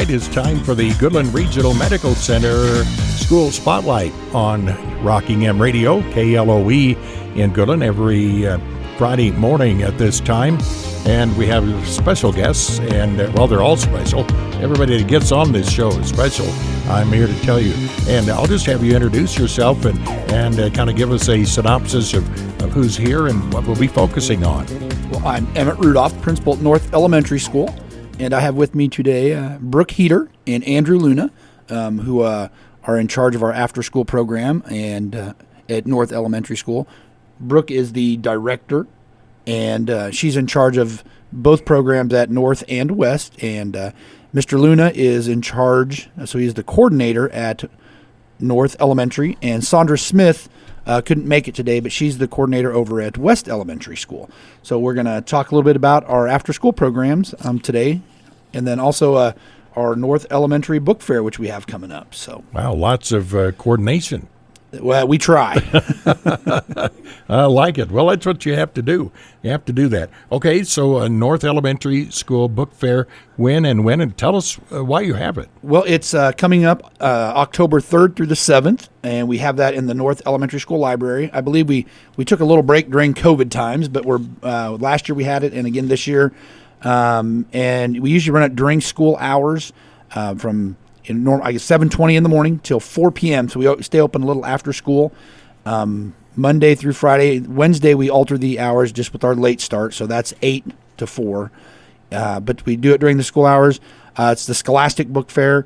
right, it's time for the Goodland Regional Medical Center School Spotlight on Rockingham Radio, KLOE in Goodland, every Friday morning at this time. And we have special guests, and well, they're all special. Everybody that gets on this show is special, I'm here to tell you. And I'll just have you introduce yourself and kind of give us a synopsis of who's here and what we'll be focusing on. Well, I'm Emmett Rudolph, principal at North Elementary School, and I have with me today Brooke Heater and Andrew Luna, who are in charge of our after-school program and at North Elementary School. Brooke is the director, and she's in charge of both programs at North and West, and Mr. Luna is in charge, so he's the coordinator at North Elementary, and Sandra Smith couldn't make it today, but she's the coordinator over at West Elementary School. So we're going to talk a little bit about our after-school programs today, and then also our North Elementary Book Fair, which we have coming up. So wow, lots of coordination. Well, we try. I like it. Well, that's what you have to do. You have to do that. Okay, so North Elementary School Book Fair, when, and tell us why you have it. Well, it's coming up October 3rd through the 7th, and we have that in the North Elementary School Library. I believe we took a little break during COVID times, but last year we had it, and again this year. And we usually run it during school hours from 7:20 in the morning till 4 p.m. So we stay open a little after school, Monday through Friday. Wednesday we alter the hours just with our late start, so that's 8 to 4. But we do it during the school hours. It's the Scholastic Book Fair.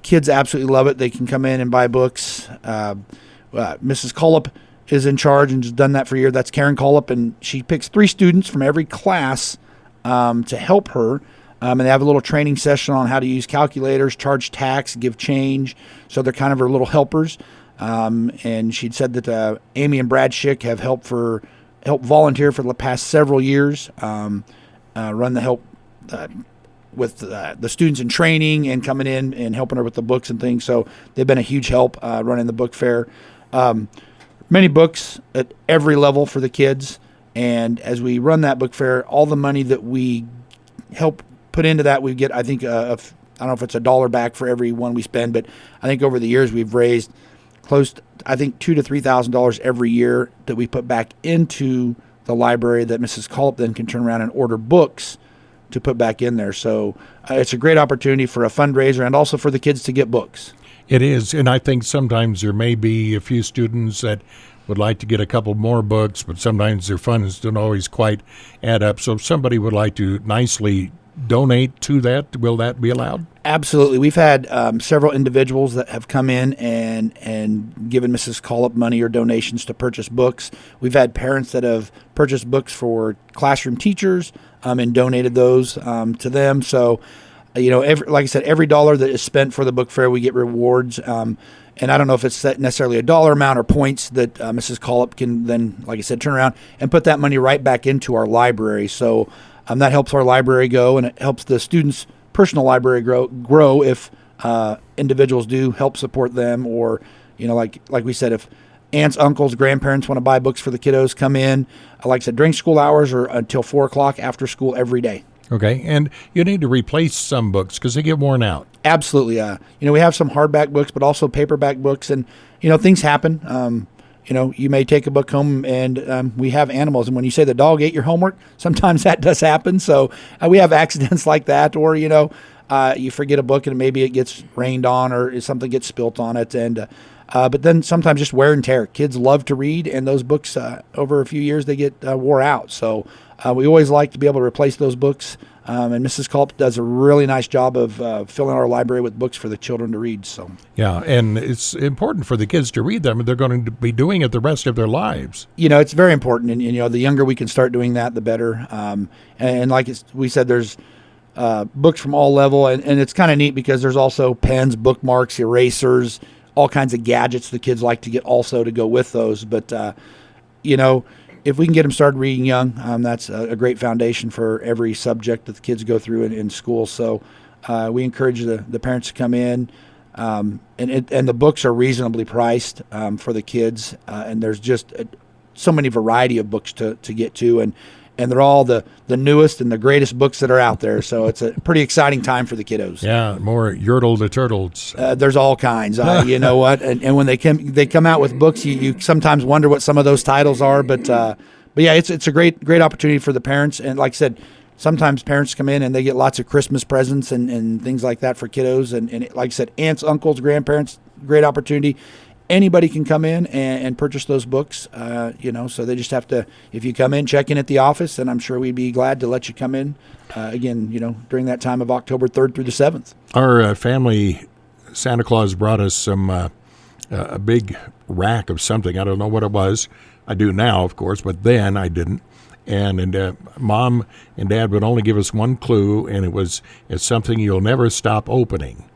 Kids absolutely love it. They can come in and buy books. Mrs. Cullip is in charge and has done that for a year. That's Karen Cullip, and she picks 3 students from every class to help her. And they have a little training session on how to use calculators, charge tax, give change. So they're kind of her little helpers. And she'd said that Amy and Brad Schick have helped volunteer for the past several years, run the help with the students in training and coming in and helping her with the books and things. So they've been a huge help running the book fair. Many books at every level for the kids. And as we run that book fair, all the money that we help put into that, we get, I think, I don't know if it's $1 back for every one we spend, but I think over the years we've raised close to, I think, $2,000 to $3,000 every year that we put back into the library that Mrs. Cullip then can turn around and order books to put back in there. So it's a great opportunity for a fundraiser and also for the kids to get books. It is, and I think sometimes there may be a few students that would like to get a couple more books, but sometimes their funds don't always quite add up. So if somebody would like to nicely donate to that, will that be allowed? Absolutely. We've had several individuals that have come in and given Mrs. Cullip money or donations to purchase books. We've had parents that have purchased books for classroom teachers and donated those to them. So, like I said, every dollar that is spent for the book fair, we get rewards. And I don't know if it's necessarily a dollar amount or points that Mrs. Cullip can then, like I said, turn around and put that money right back into our library. So that helps our library go, and it helps the students' personal library grow if individuals do help support them, or like we said, if aunts, uncles, grandparents want to buy books for the kiddos, come in. Like I said, during school hours or until 4 o'clock after school every day. Okay, and you need to replace some books because they get worn out. Absolutely. We have some hardback books, but also paperback books, and things happen. You may take a book home, and we have animals, and when you say the dog ate your homework, sometimes that does happen. So we have accidents like that, or you forget a book and maybe it gets rained on or something gets spilt on it, and but then sometimes just wear and tear. Kids love to read, and those books over a few years they get wore out. So we always like to be able to replace those books. And Mrs. Cullip does a really nice job of filling our library with books for the children to read. So yeah, and it's important for the kids to read them. They're going to be doing it the rest of their lives. It's very important, and the younger we can start doing that, the better. And like we said, there's books from all level, and it's kind of neat because there's also pens, bookmarks, erasers, all kinds of gadgets the kids like to get also to go with those. But if we can get them started reading young, that's a great foundation for every subject that the kids go through in school. So we encourage the parents to come in, and the books are reasonably priced for the kids, and there's just so many variety of books to get to, and and they're all the newest and the greatest books that are out there. So it's a pretty exciting time for the kiddos. Yeah, more Yertle the Turtles. There's all kinds. You know what? And when they come out with books, you sometimes wonder what some of those titles are. But yeah, it's a great opportunity for the parents. And like I said, sometimes parents come in and they get lots of Christmas presents and things like that for kiddos. And like I said, aunts, uncles, grandparents, great opportunity. Anybody can come in and purchase those books, so they just have to, if you come in, check in at the office, and I'm sure we'd be glad to let you come in, again, during that time of October 3rd through the 7th. Our family, Santa Claus brought us a big rack of something. I don't know what it was. I do now, of course, but then I didn't. And Mom and Dad would only give us one clue, and it's something you'll never stop opening.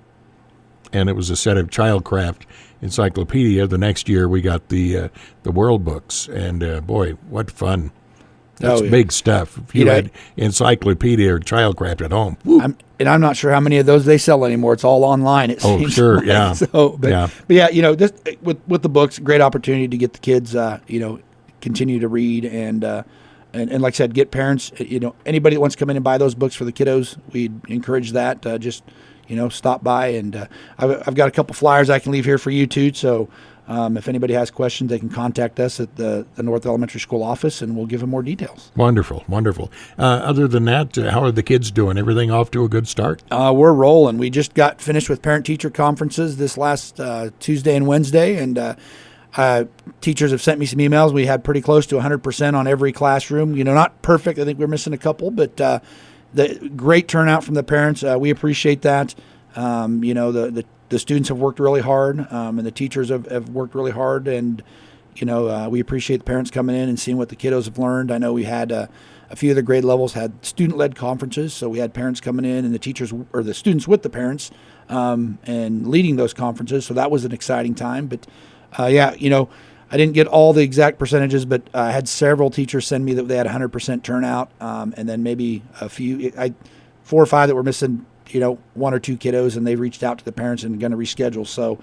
And it was a set of Childcraft encyclopedia. The next year we got the world books, and boy, what fun. That's big stuff. If you had encyclopedia or Childcraft at home. I'm not sure how many of those they sell anymore. It's all online, it seems. Oh, sure, like. Yeah. But yeah, this, with the books, great opportunity to get the kids, continue to read and like I said, get parents, anybody that wants to come in and buy those books for the kiddos, we'd encourage that. Just stop by, and I've got a couple flyers I can leave here for you too. So if anybody has questions, they can contact us at the North Elementary School office, and we'll give them more details. Wonderful. Other than that, how are the kids doing? Everything off to a good start? We're rolling. We just got finished with parent-teacher conferences this last Tuesday and Wednesday, and teachers have sent me some emails. We had pretty close to 100% on every classroom. Not perfect. I think we're missing a couple, but the great turnout from the parents. We appreciate that. The students have worked really hard, and the teachers have worked really hard, and we appreciate the parents coming in and seeing what the kiddos have learned. I know we had a few of the grade levels had student-led conferences, so we had parents coming in and the teachers or the students with the parents and leading those conferences. So that was an exciting time. But I didn't get all the exact percentages, but I had several teachers send me that they had 100% turnout, and then maybe a few, 4 or 5 that were missing, 1 or 2 kiddos, and they reached out to the parents and going to reschedule. So,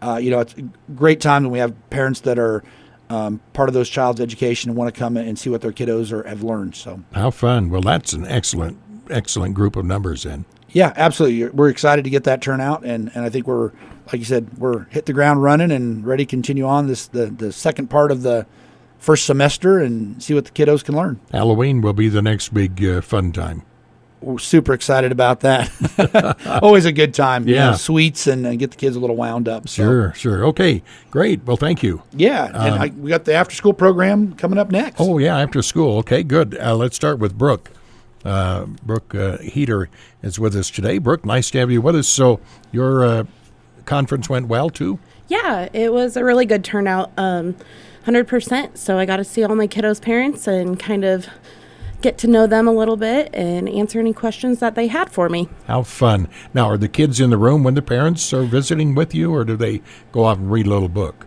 it's a great time when we have parents that are part of those child's education and want to come and see what their kiddos have learned. So, how fun! Well, that's an excellent group of numbers then. Yeah, absolutely. We're excited to get that turnout, and I think we're, like you said, we're hit the ground running and ready to continue on the second part of the first semester and see what the kiddos can learn. Halloween will be the next big fun time. We're super excited about that. Always a good time. Yeah. Sweets and get the kids a little wound up. So. Sure. Okay, great. Well, thank you. Yeah, and we got the after-school program coming up next. Oh, yeah, after school. Okay, good. Let's start with Brooke. Brooke Heater is with us today. Brooke, nice to have you with us. So your conference went well, too? Yeah, it was a really good turnout, 100%. So I got to see all my kiddos' parents and kind of get to know them a little bit and answer any questions that they had for me. How fun. Now, are the kids in the room when the parents are visiting with you, or do they go off and read a little book?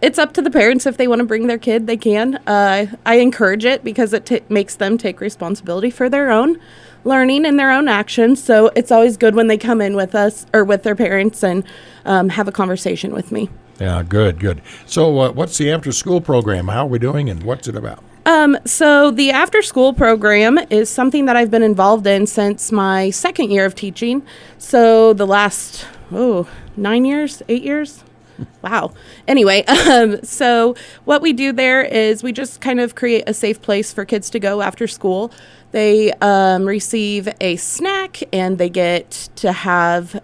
It's up to the parents. If they want to bring their kid, they can. I encourage it because it makes them take responsibility for their own learning and their own actions. So it's always good when they come in with us or with their parents and have a conversation with me. Yeah, good. So what's the after-school program? How are we doing, and what's it about? So the after-school program is something that I've been involved in since my second year of teaching. So the last, 8 years? Wow. Anyway, so what we do there is we just kind of create a safe place for kids to go after school. They receive a snack, and they get to have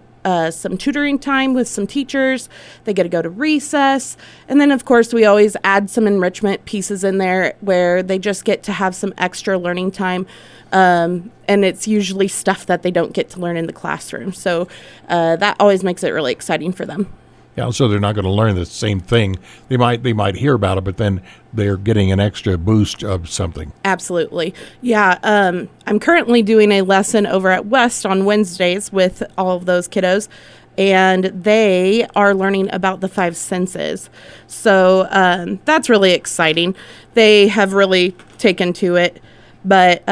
some tutoring time with some teachers. They get to go to recess. And then, of course, we always add some enrichment pieces in there where they just get to have some extra learning time. And it's usually stuff that they don't get to learn in the classroom. So that always makes it really exciting for them. Yeah, so they're not going to learn the same thing. They might hear about it, but then they're getting an extra boost of something. Absolutely. Yeah, I'm currently doing a lesson over at West on Wednesdays with all of those kiddos, and they are learning about the 5 senses. So that's really exciting. They have really taken to it, but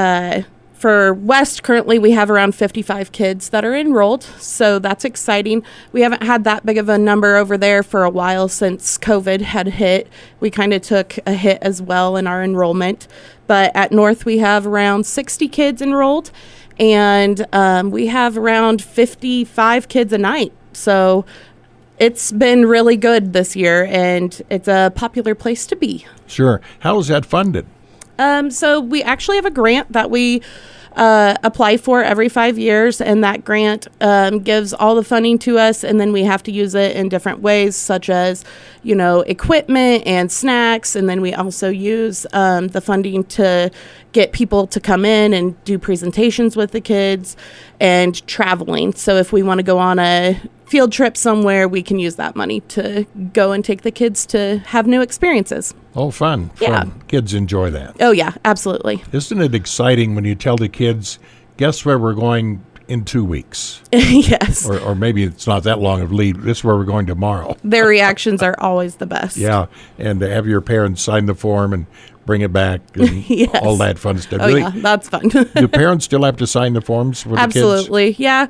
for West, currently we have around 55 kids that are enrolled, so that's exciting. We haven't had that big of a number over there for a while since COVID had hit. We kind of took a hit as well in our enrollment, But at North, we have around 60 kids enrolled, and we have around 55 kids a night. So it's been really good this year, and it's a popular place to be. Sure. How is that funded? So we actually have a grant that we apply for every 5 years, and that grant gives all the funding to us, and then we have to use it in different ways, such as, equipment and snacks, and then we also use the funding to get people to come in and do presentations with the kids and traveling. So if we want to go on a field trip somewhere, we can use that money to go and take the kids to have new experiences. Oh, fun. Yeah. Fun. Kids enjoy that. Oh, yeah, absolutely. Isn't it exciting when you tell the kids, guess where we're going in 2 weeks? Yes. Or maybe it's not that long of lead. This is where we're going tomorrow. Their reactions are always the best. Yeah. And to have your parents sign the form and bring it back and Yes. all that fun stuff. Oh, yeah, that's fun. Do parents still have to sign the forms for the kids? Absolutely, yeah.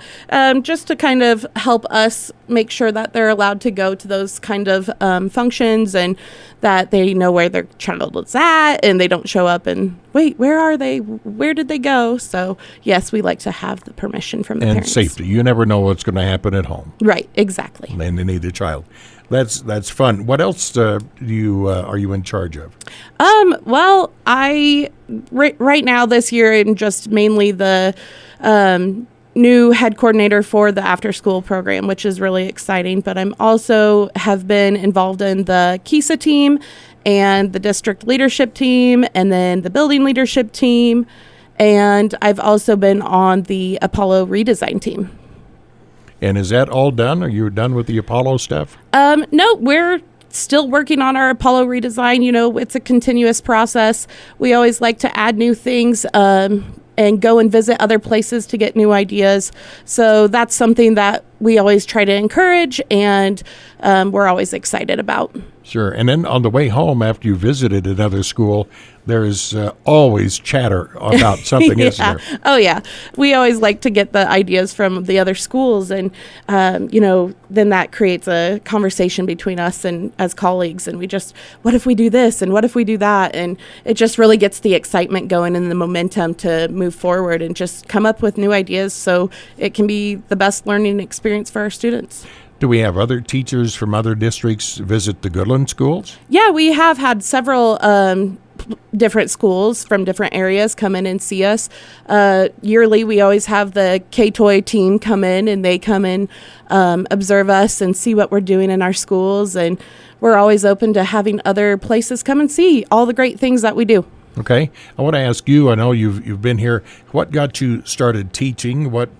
Just to kind of help us make sure that they're allowed to go to those kind of functions, and that they know where their child is at, and they don't show up and, wait, where are they? Where did they go? So, yes, we like to have the permission from the parents. And safety. You never know what's going to happen at home. Right, exactly. And in either child. That's fun. What else are you in charge of? Well, I right now this year am just mainly the new head coordinator for the after school program, which is really exciting. But I'm also have been involved in the KISA team and the district leadership team, and then the building leadership team, and I've also been on the Apollo redesign team. And is that all done? Are you done with the Apollo stuff? No, we're still working on our Apollo redesign. It's a continuous process. We always like to add new things and go and visit other places to get new ideas. So that's something that we always try to encourage, and we're always excited about. Sure. And then on the way home, after you visited another school, there's always chatter about something, isn't there? Oh, yeah. We always like to get the ideas from the other schools, and, then that creates a conversation between us and as colleagues, and we just, what if we do this, and what if we do that? And it just really gets the excitement going and the momentum to move forward and just come up with new ideas so it can be the best learning experience for our students. Do we have other teachers from other districts visit the Goodland schools? Yeah, we have had several different schools from different areas come in and see us. Yearly, we always have the KTOY team come in, and they come and observe us and see what we're doing in our schools. And we're always open to having other places come and see all the great things that we do. Okay. I want to ask you, I know you've been here. What got you started teaching? What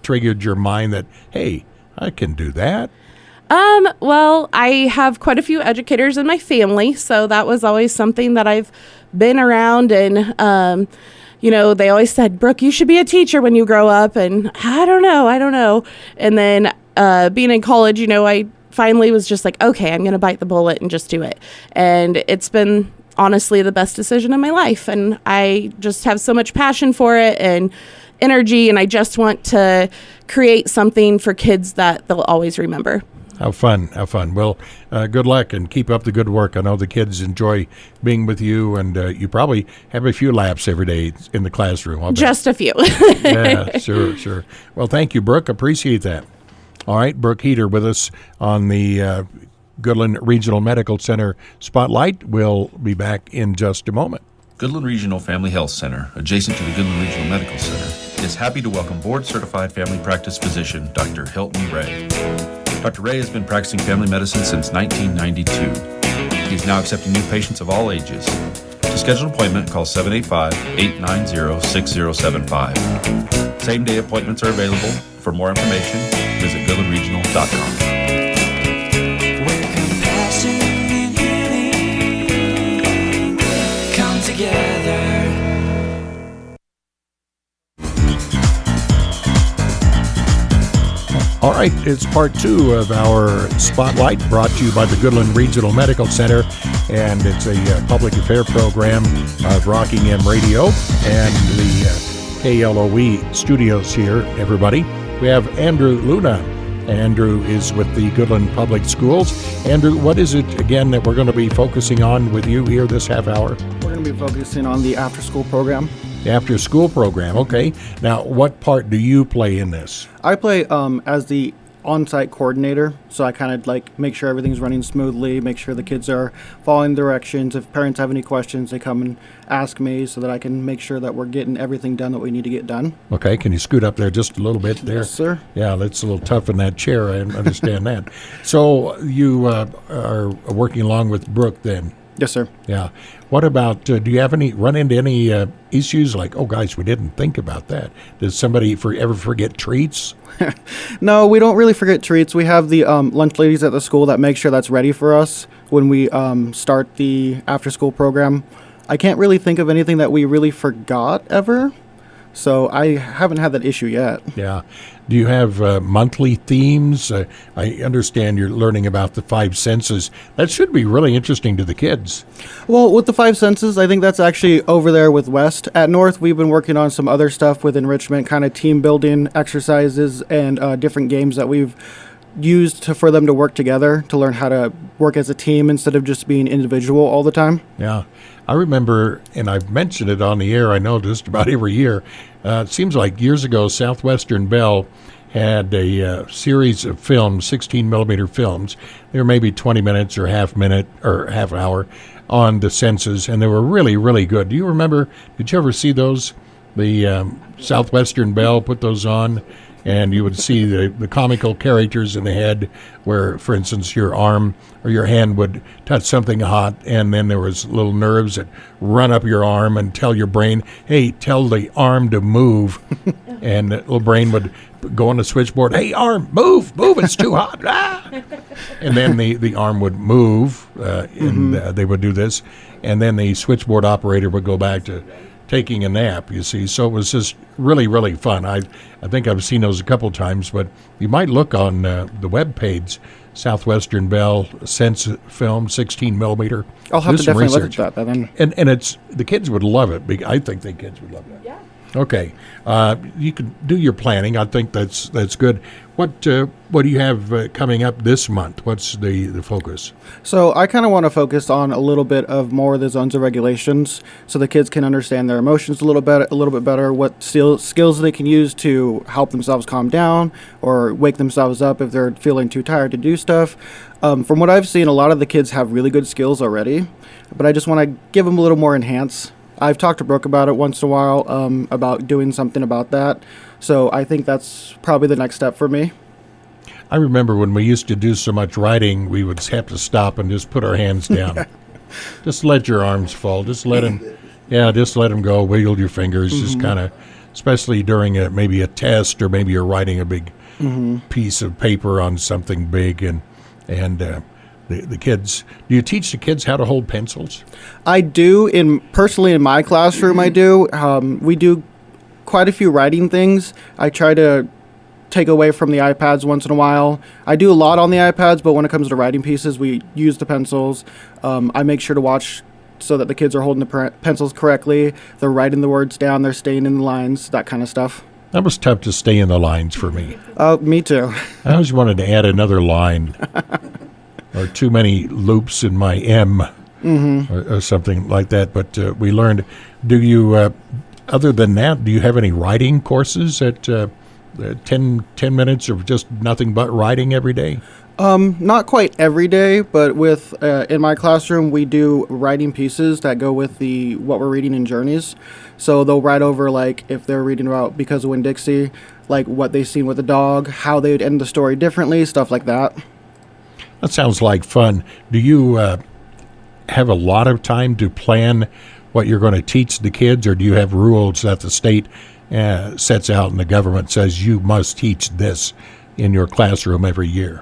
triggered your mind that, hey, I can do that? Well, I have quite a few educators in my family, so that was always something that I've been around, and, they always said, Brooke, you should be a teacher when you grow up, and I don't know. And then, being in college, I finally was just like, okay, I'm going to bite the bullet and just do it. And it's been honestly the best decision of my life, and I just have so much passion for it and energy, and I just want to create something for kids that they'll always remember. How fun. Well, good luck and keep up the good work. I know the kids enjoy being with you, and you probably have a few laps every day in the classroom. I'll bet. Just a few. Yeah, sure. Well, thank you, Brooke. Appreciate that. All right, Brooke Heater with us on the Goodland Regional Medical Center Spotlight. We'll be back in just a moment. Goodland Regional Family Health Center, adjacent to the Goodland Regional Medical Center, is happy to welcome board-certified family practice physician Dr. Hilton Ray. Dr. Ray has been practicing family medicine since 1992. He is now accepting new patients of all ages. To schedule an appointment, call 785-890-6075. Same-day appointments are available. For more information, visit goodlandregional.com. All right, it's part 2 of our Spotlight, brought to you by the Goodland Regional Medical Center, and it's a public affair program of Rockingham Radio and the KLOE studios here, everybody. We have Andrew Luna, Andrew is with the Goodland Public Schools. Andrew, what is it, again, that we're going to be focusing on with you here this half hour? We're going to be focusing on the after-school program. The after-school program, okay. Now, what part do you play in this? I play as the on-site coordinator, so I kind of like make sure everything's running smoothly, make sure the kids are following directions. If parents have any questions, they come and ask me so that I can make sure that we're getting everything done that we need to get done. Okay, can you scoot up there just a little bit there? Yes, sir. Yeah, that's a little tough in that chair, I understand that. So you are working along with Brooke then? Yes, sir. Yeah. What about, do you have run into any issues like, oh, guys, we didn't think about that? Does somebody ever forget treats? No, we don't really forget treats. We have the lunch ladies at the school that make sure that's ready for us when we start the after-school program. I can't really think of anything that we really forgot ever, so I haven't had that issue yet. Yeah. Do you have monthly themes? I understand you're learning about the 5 senses. That should be really interesting to the kids. Well, with the 5 senses, I think that's actually over there with West. At North, we've been working on some other stuff with enrichment, kind of team building exercises and different games that we've used for them to work together, to learn how to work as a team instead of just being individual all the time. Yeah. I remember, and I've mentioned it on the air, I know just about every year, it seems like years ago, Southwestern Bell had a series of films, 16-millimeter films. They were maybe 20 minutes or half hour on the senses, and they were really, really good. Do you remember, did you ever see those? The Southwestern Bell put those on, and you would see the comical characters in the head where, for instance, your arm or your hand would touch something hot, and then there was little nerves that run up your arm and tell your brain, hey, tell the arm to move. And the little brain would go on the switchboard, hey, arm, move, it's too hot. Ah! And then the arm would move, and they would do this. And then the switchboard operator would go back to taking a nap, you see. So it was just really, really fun. I think I've seen those a couple times, but you might look on the web page, Southwestern Bell Sense Film, 16-millimeter. I'll have to definitely look at that then. And it's, the kids would love it. I think the kids would love that. Yeah. Okay. You can do your planning. I think that's good. What do you have coming up this month? What's the focus? So I kind of want to focus on a little bit of more of the zones of regulations, so the kids can understand their emotions a little bit better, what skills they can use to help themselves calm down or wake themselves up if they're feeling too tired to do stuff. From what I've seen, a lot of the kids have really good skills already, but I just want to give them a little more enhance. I've talked to Brooke about it once in a while, about doing something about that. So I think that's probably the next step for me. I remember when we used to do so much writing, we would have to stop and just put our hands down. Just let your arms fall. Just let them go. Wiggle your fingers. Just kind of, especially during maybe a test, or maybe you're writing a big piece of paper on something big, and the kids. Do you teach the kids how to hold pencils? I do. Personally in my classroom, I do. We do quite a few writing things. I try to take away from the iPads once in a while. I do a lot on the iPads, but when it comes to writing pieces, we use the pencils. I make sure to watch so that the kids are holding the pencils correctly. They're writing the words down. They're staying in the lines, that kind of stuff. That was tough to stay in the lines for me. Me too. I always wanted to add another line. Or too many loops in my M, or something like that. But we learned. Do you, other than that, do you have any writing courses at 10 minutes of just nothing but writing every day? Not quite every day, but in my classroom, we do writing pieces that go with what we're reading in Journeys. So they'll write over, like, if they're reading about Because of Winn-Dixie, like what they've seen with the dog, how they would end the story differently, stuff like that. That sounds like fun. Do you have a lot of time to plan what you're going to teach the kids, or do you have rules that the state sets out and the government says you must teach this in your classroom every year?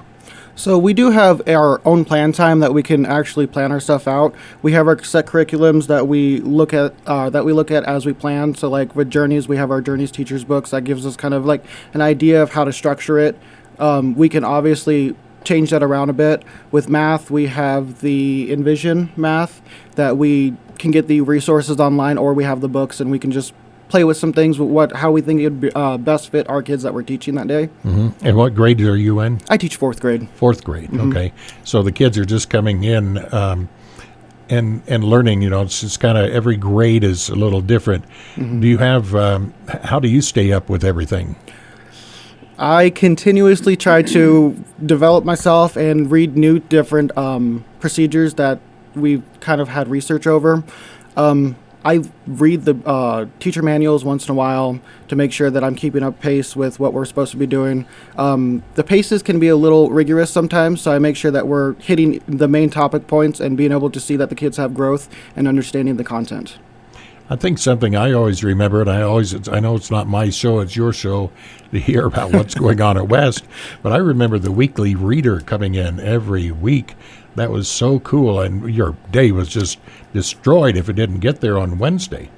So we do have our own plan time that we can actually plan our stuff out. We have our set curriculums that we look at as we plan. So like with Journeys, we have our Journeys teachers books that gives us kind of like an idea of how to structure it. We can obviously change that around a bit. With math, we have the Envision math that we can get the resources online, or we have the books and we can just play with some things with how we think it would be, best fit our kids that we're teaching that day. And what grade are you in? I teach 4th grade. 4th grade. Okay. So the kids are just coming in and learning. It's just kind of every grade is a little different. Do you have? How do you stay up with everything? I continuously try to develop myself and read new different procedures that we've kind of had research over. I read the teacher manuals once in a while to make sure that I'm keeping up pace with what we're supposed to be doing. The paces can be a little rigorous sometimes, so I make sure that we're hitting the main topic points and being able to see that the kids have growth and understanding the content. I think something I always remember, and I know it's not my show, it's your show to hear about what's going on at West, but I remember the weekly reader coming in every week. That was so cool, and your day was just destroyed if it didn't get there on Wednesday.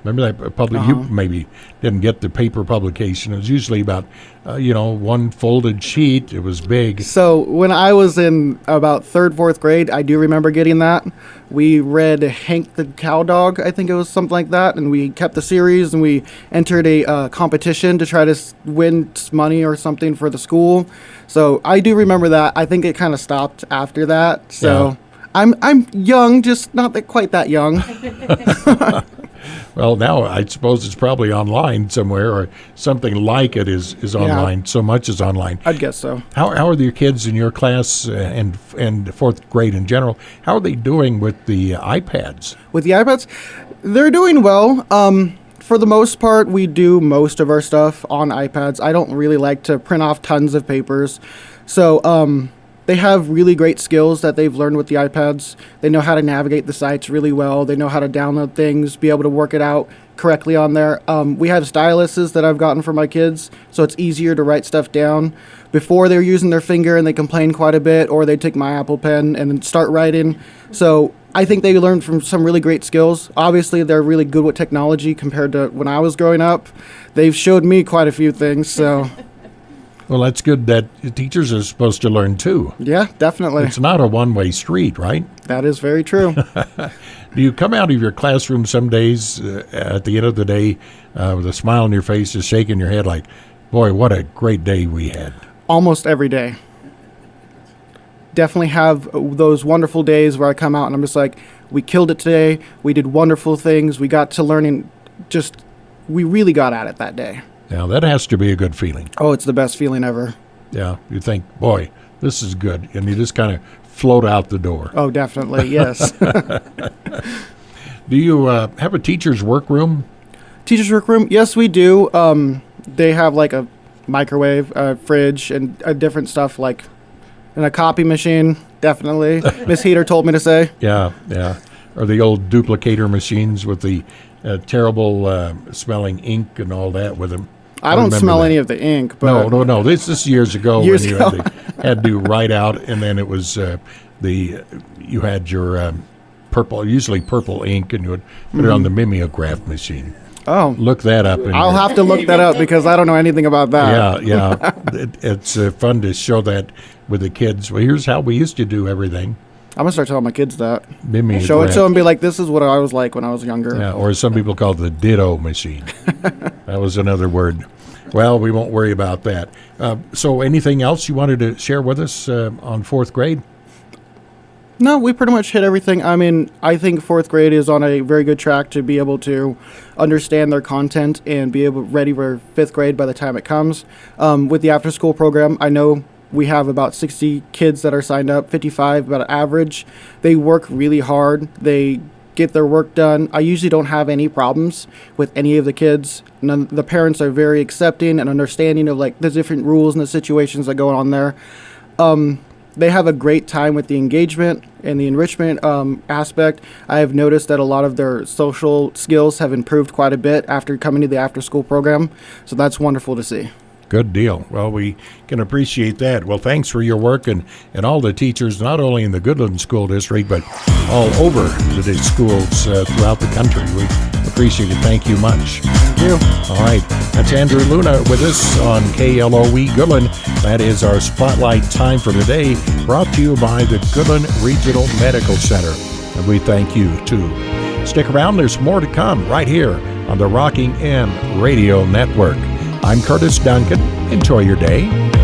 Remember that you maybe didn't get the paper publication. It was usually about, one folded sheet. It was big. So when I was in about 3rd, 4th grade, I do remember getting that. We read Hank the Cow Dog, I think it was something like that, and we kept the series, and we entered a competition to try to win money or something for the school. So I do remember that. I think it kind of stopped after that. So yeah. I'm young, just not quite that young. Well, now I suppose it's probably online somewhere, or something like it is online. Yeah. So much is online. I'd guess so. How are your kids in your class and 4th grade in general? How are they doing with the iPads? With the iPads, they're doing well. For the most part, we do most of our stuff on iPads. I don't really like to print off tons of papers, so they have really great skills that they've learned with the iPads. They know how to navigate the sites really well. They know how to download things, be able to work it out correctly on there. We have styluses that I've gotten for my kids, so it's easier to write stuff down. Before, they were using their finger and they complained quite a bit, or they'd take my Apple Pen and then start writing. So I think they learned from some really great skills. Obviously, they're really good with technology compared to when I was growing up. They've showed me quite a few things, so... Well, that's good that teachers are supposed to learn too. Yeah, definitely. It's not a one-way street, right? That is very true. Do you come out of your classroom some days at the end of the day with a smile on your face, just shaking your head like, boy, what a great day we had? Almost every day. Definitely have those wonderful days where I come out and I'm just like, we killed it today. We did wonderful things. We got to learning. We really got at it that day. Now, that has to be a good feeling. Oh, it's the best feeling ever. Yeah, you think, boy, this is good. And you just kind of float out the door. Oh, definitely, yes. Do you have a teacher's workroom? Teacher's workroom? Yes, we do. They have like a microwave, a fridge, and different stuff like and a copy machine, definitely. Miss Heater told me to say. Yeah. Or the old duplicator machines with the terrible smelling ink and all that with them. I don't smell any of the ink. But No. This is years ago when you had to write out, and then it was you had your purple, usually purple ink, and you would put it on the mimeograph machine. Oh, look that up. I'll have to look that up because I don't know anything about that. Yeah. It's fun to show that with the kids. Well, here's how we used to do everything. I'm going to start telling my kids that. Mimeograph. Show it to them and be like, this is what I was like when I was younger. Yeah, or some people call it the ditto machine. That was another word. Well, we won't worry about that. So anything else you wanted to share with us on fourth grade? No, we pretty much hit everything. I mean, I think fourth grade is on a very good track to be able to understand their content and be ready for fifth grade by the time it comes. With the after-school program, I know we have about 60 kids that are signed up, 55 about average. They work really hard. They get their work done. I usually don't have any problems with any of the kids. The parents are very accepting and understanding of like the different rules and the situations that go on there. They have a great time with the engagement and the enrichment aspect. I have noticed that a lot of their social skills have improved quite a bit after coming to the after-school program. So that's wonderful to see. Good deal. Well, we can appreciate that. Well, thanks for your work and all the teachers, not only in the Goodland School District, but all over the schools throughout the country. We appreciate it. Thank you much. Thank you. All right. That's Andrew Luna with us on KLOE Goodland. That is our spotlight time for today, brought to you by the Goodland Regional Medical Center. And we thank you, too. Stick around. There's more to come right here on the Rocking M Radio Network. I'm Curtis Duncan. Enjoy your day.